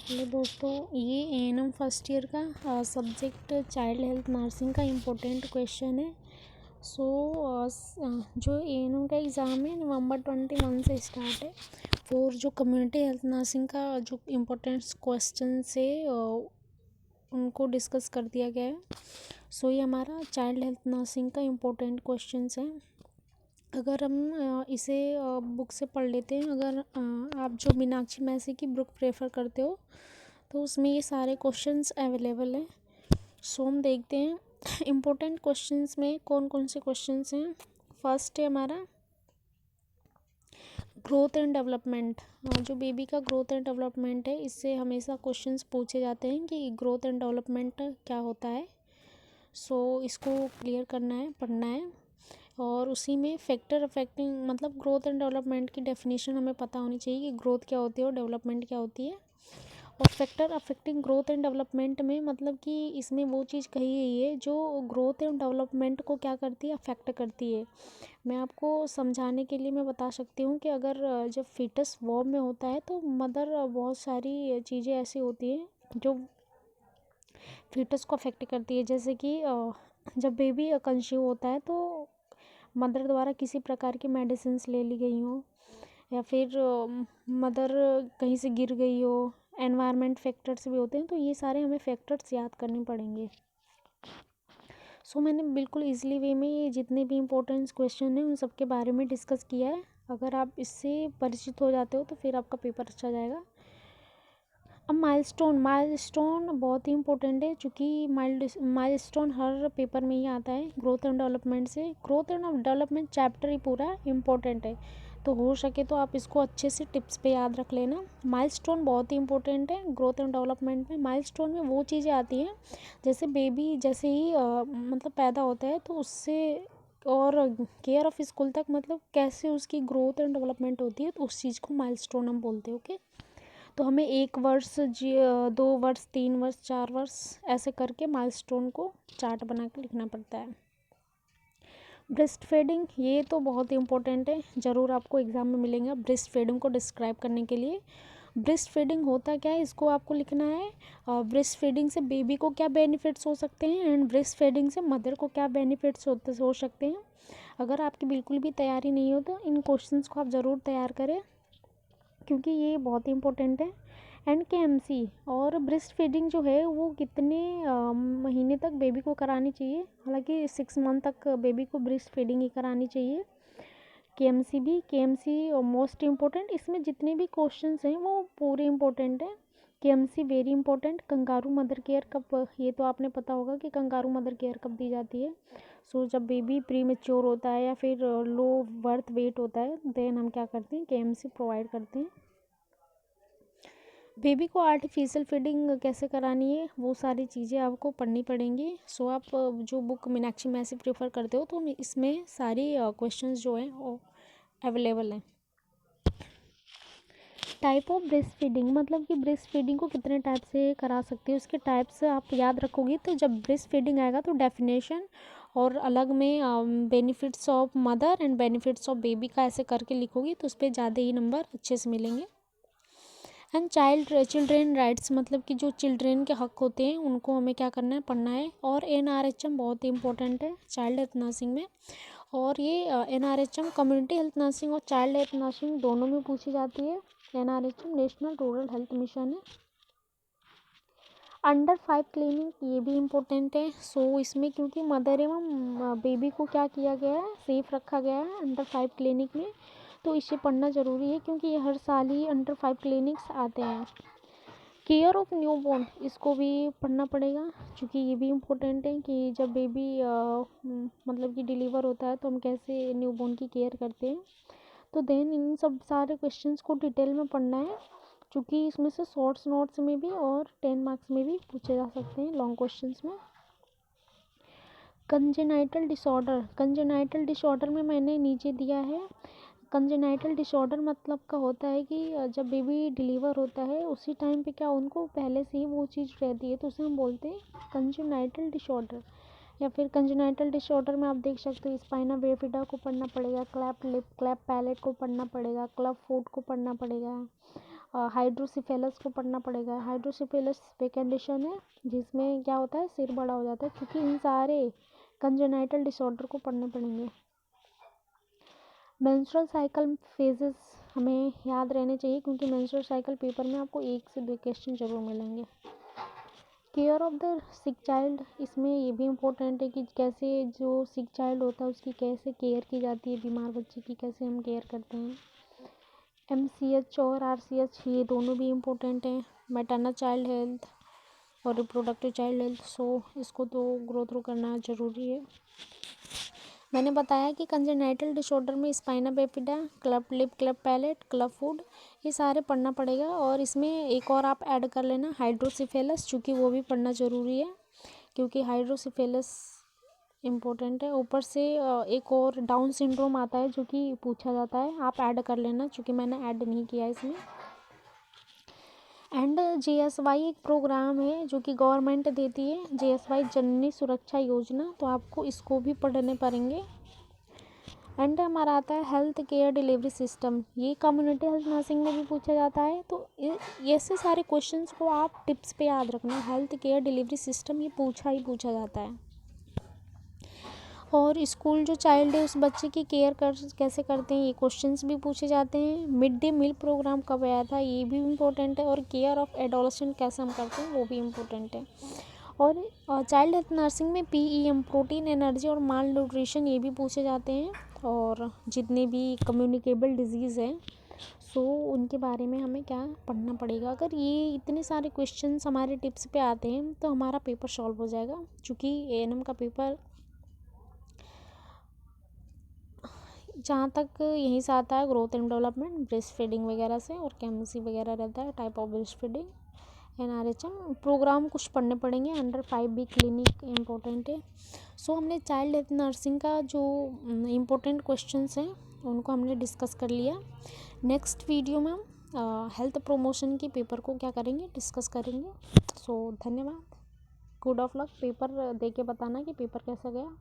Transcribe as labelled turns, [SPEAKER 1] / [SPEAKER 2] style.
[SPEAKER 1] Hello दोस्तों, ये ANM first year का सब्जेक्ट चाइल्ड हेल्थ नर्सिंग का इम्पोर्टेंट क्वेश्चन है। जो एएनएम का एग्ज़ाम है नवंबर 21 से स्टार्ट है। और जो कम्युनिटी हेल्थ नर्सिंग का जो इम्पोर्टेंट क्वेश्चन से उनको डिस्कस कर दिया गया है। ये हमारा चाइल्ड हेल्थ नर्सिंग का इम्पोर्टेंट क्वेश्चन है। अगर हम इसे बुक से पढ़ लेते हैं, अगर आप जो मीनाक्षी मैसी की बुक प्रेफर करते हो तो उसमें ये सारे क्वेश्चंस अवेलेबल हैं। हम देखते हैं इम्पोर्टेंट क्वेश्चंस में कौन कौन से क्वेश्चंस हैं। फर्स्ट है हमारा ग्रोथ एंड डेवलपमेंट। जो बेबी का ग्रोथ एंड डेवलपमेंट है, इससे हमेशा क्वेश्चंस पूछे जाते हैं कि ग्रोथ एंड डेवलपमेंट क्या होता है। इसको क्लियर करना है, पढ़ना है। और उसी में फैक्टर अफेक्टिंग, मतलब ग्रोथ एंड डेवलपमेंट की डेफिनेशन हमें पता होनी चाहिए कि ग्रोथ क्या होती है और डेवलपमेंट क्या होती है। और factor affecting growth and development में मतलब कि इसमें वो चीज़ कही गई है जो ग्रोथ एंड डेवलपमेंट को क्या करती है, अफेक्ट करती है। मैं आपको समझाने के लिए मैं बता सकती हूँ कि अगर जब फीटस वॉर्म में होता है तो मदर बहुत सारी चीज़ें ऐसी होती हैं जो फीटस को अफेक्ट करती है। जैसे कि जब बेबी कंसीव होता है तो मदर द्वारा किसी प्रकार की मेडिसिन्स ले ली गई हो, या फिर मदर कहीं से गिर गई हो, एनवायरनमेंट फैक्टर्स भी होते हैं। तो ये सारे हमें फैक्टर्स याद करने पड़ेंगे। मैंने बिल्कुल ईजिली वे में ये जितने भी इम्पोर्टेंट क्वेश्चन हैं उन सब के बारे में डिस्कस किया है। अगर आप इससे परिचित हो जाते हो तो फिर आपका पेपर अच्छा जाएगा। अब माइलस्टोन बहुत ही इंपॉर्टेंट है, क्योंकि माइलस्टोन हर पेपर में ही आता है। ग्रोथ एंड डेवलपमेंट से ग्रोथ एंड डेवलपमेंट चैप्टर ही पूरा इंपॉर्टेंट है, तो हो सके तो आप इसको अच्छे से टिप्स पे याद रख लेना। माइलस्टोन बहुत ही इंपॉर्टेंट है ग्रोथ एंड डेवलपमेंट में। माइलस्टोन में वो चीज़ें आती हैं जैसे बेबी जैसे ही मतलब पैदा होता है तो उससे और केयर ऑफ स्कूल तक, मतलब कैसे उसकी ग्रोथ एंड डेवलपमेंट होती है, तो उस चीज़ को माइलस्टोन हम बोलते हैं। ओके, तो हमें 1 वर्ष 2 वर्ष 3 वर्ष 4 वर्ष ऐसे करके माइलस्टोन को चार्ट बना के लिखना पड़ता है। ब्रेस्ट फीडिंग, ये तो बहुत ही इंपॉर्टेंट है, ज़रूर आपको एग्जाम में मिलेंगे ब्रेस्ट फीडिंग को डिस्क्राइब करने के लिए। ब्रेस्ट फीडिंग होता क्या है, इसको आपको लिखना है। ब्रेस्ट फीडिंग से बेबी को क्या बेनिफिट्स हो सकते हैं एंड ब्रेस्ट फीडिंग से मदर को क्या बेनिफिट्स हो सकते हैं। अगर आपकी बिल्कुल भी तैयारी नहीं हो तो इन क्वेश्चंस को आप ज़रूर तैयार करें, क्योंकि ये बहुत ही इंपॉर्टेंट है। एंड केएमसी और ब्रेस्ट फीडिंग जो है वो कितने महीने तक बेबी को करानी चाहिए। हालांकि 6 मंथ तक बेबी को ब्रेस्ट फीडिंग ही करानी चाहिए। केएमसी मोस्ट इम्पोर्टेंट, इसमें जितने भी क्वेश्चंस हैं वो पूरे इम्पोर्टेंट हैं। KMC very important. Kangaroo mother care कब, ये तो आपने पता होगा कि कंगारू मदर केयर कब दी जाती है। जब बेबी प्री मेच्योर होता है या फिर लो बर्थ वेट होता है, देन हम क्या करते हैं, केएमसी प्रोवाइड करते हैं। बेबी को आर्टिफिशियल फीडिंग कैसे करानी है, वो सारी चीज़ें आपको पढ़नी पड़ेंगी। आप जो बुक मीनाक्षी मैसी प्रेफर करते हो तो इसमें सारी क्वेश्चंस जो हैं वो अवेलेबल हैं। टाइप ऑफ ब्रेस्ट फीडिंग, मतलब कि ब्रेस्ट फीडिंग को कितने टाइप से करा सकते हो, उसके टाइप्स आप याद रखोगी तो जब ब्रेस्ट फीडिंग आएगा तो डेफिनेशन और अलग में benefits of mother and benefits of baby का ऐसे करके लिखोगी तो उस पर ज़्यादा ही नंबर अच्छे से मिलेंगे। एंड चिल्ड्रेन राइट्स, मतलब कि जो चिल्ड्रेन के हक होते हैं उनको हमें क्या करना है, पढ़ना है। और एनआरएचएम बहुत ही इंपॉर्टेंट है चाइल्ड हेल्थ नर्सिंग में। और ये एनआरएचएम कम्युनिटी हेल्थ नर्सिंग और चाइल्ड हेल्थ नर्सिंग दोनों में पूछी जाती है। NRHM national rural health mission है। अंडर 5 क्लिनिक, ये भी इम्पोर्टेंट है। इसमें क्योंकि मदर एवं बेबी को क्या किया गया है, सेफ रखा गया है अंडर 5 क्लिनिक में, तो इसे पढ़ना ज़रूरी है क्योंकि ये हर साल ही अंडर 5 क्लिनिक्स आते हैं। केयर ऑफ न्यूबॉर्न, इसको भी पढ़ना पड़ेगा क्योंकि ये भी इम्पोर्टेंट है कि जब बेबी मतलब कि डिलीवर होता है तो हम कैसे न्यूबॉर्न की केयर करते हैं। तो देन इन सब सारे क्वेश्चंस को डिटेल में पढ़ना है, क्योंकि इसमें से शॉर्ट्स नोट्स में भी और 10 मार्क्स में भी पूछे जा सकते हैं लॉन्ग क्वेश्चंस में। कंजेनाइटल डिसऑर्डर में मैंने नीचे दिया है। कंजेनाइटल डिसऑर्डर मतलब का होता है कि जब बेबी डिलीवर होता है उसी टाइम पे क्या उनको पहले से ही वो चीज़ रहती है, तो उसे हम बोलते हैं कंजेनाइटल डिसऑर्डर। या फिर कंजेनाइटल डिसऑर्डर में आप देख सकते हो स्पाइना बिफिडा को पढ़ना पड़ेगा, क्लैप लिप, क्लैप पैलेट को पढ़ना पड़ेगा, क्लब फुट को पढ़ना पड़ेगा, हाइड्रोसिफेलस को पढ़ना पड़ेगा। हाइड्रोसिफेलस वे कंडीशन है जिसमें क्या होता है, सिर बड़ा हो जाता है, क्योंकि इन सारे कंजेनाइटल डिसऑर्डर को पढ़ने पड़ेंगे। मेंस्ट्रुअल साइकिल फेजेस हमें याद रहने चाहिए, क्योंकि मेंस्ट्रुअल साइकिल पेपर में आपको 1 से 2 क्वेश्चन जरूर मिलेंगे। Care of the sick child, इसमें ये भी इम्पोर्टेंट है कि कैसे जो सिक चाइल्ड होता है उसकी कैसे केयर की जाती है, बीमार बच्चे की कैसे हम केयर करते हैं। MCH और RCH ये दोनों भी इम्पोर्टेंट हैं। मैटरनल चाइल्ड हेल्थ और रिप्रोडक्टिव चाइल्ड हेल्थ, सो इसको तो ग्रो थ्रू करना ज़रूरी है। मैंने बताया कि कंजेनाइटल डिसऑर्डर में spina bifida, cleft lip, cleft palate, cleft foot, ये सारे पढ़ना पड़ेगा। और इसमें एक और आप ऐड कर लेना हाइड्रोसिफेलस, चूँकि वो भी पढ़ना ज़रूरी है, क्योंकि हाइड्रोसिफेलस इम्पोर्टेंट है। ऊपर से एक और डाउन सिंड्रोम आता है जो कि पूछा जाता है, आप ऐड कर लेना, चूँकि मैंने ऐड नहीं किया इसमें। एंड JSY एक प्रोग्राम है जो कि गवर्नमेंट देती है, JSY जननी सुरक्षा योजना, तो आपको इसको भी पढ़ने पड़ेंगे। एंड हमारा आता है हेल्थ केयर डिलीवरी सिस्टम, ये कम्युनिटी हेल्थ नर्सिंग में भी पूछा जाता है। तो ऐसे सारे क्वेश्चंस को आप टिप्स पे याद रखना। हेल्थ केयर डिलीवरी सिस्टम ये पूछा जाता है। और स्कूल जो चाइल्ड है उस बच्चे की केयर कैसे करते हैं, ये क्वेश्चंस भी पूछे जाते हैं। मिड डे मील प्रोग्राम कब आया था, ये भी इम्पोर्टेंट है। और केयर ऑफ एडोलसेंट कैसे हम करते हैं, वो भी इम्पोर्टेंट है। और चाइल्ड हेल्थ नर्सिंग में PEM, प्रोटीन, एनर्जी और माल न्यूट्रिशन, ये भी पूछे जाते हैं। और जितने भी कम्युनिकेबल डिजीज़ हैं, सो उनके बारे में हमें क्या पढ़ना पड़ेगा। अगर ये इतने सारे क्वेश्चंस हमारे टिप्स पे आते हैं तो हमारा पेपर सॉल्व हो जाएगा। क्योंकि ANM का पेपर जहाँ तक यहीं से आता है, growth and development, breast feeding वगैरह से, और केमिस्ट्री वगैरह रहता है, type of breast feeding, NRHM programme कुछ पढ़ने पड़ेंगे। अंडर 5B क्लिनिक इम्पोर्टेंट है। सो हमने चाइल्ड हेल्थ नर्सिंग का जो इम्पोर्टेंट क्वेश्चंस हैं उनको हमने डिस्कस कर लिया। नेक्स्ट वीडियो में हम हेल्थ प्रमोशन की पेपर को क्या करेंगे, डिस्कस करेंगे। सो धन्यवाद, गुड ऑफ लक। पेपर दे के बताना कि पेपर कैसा गया।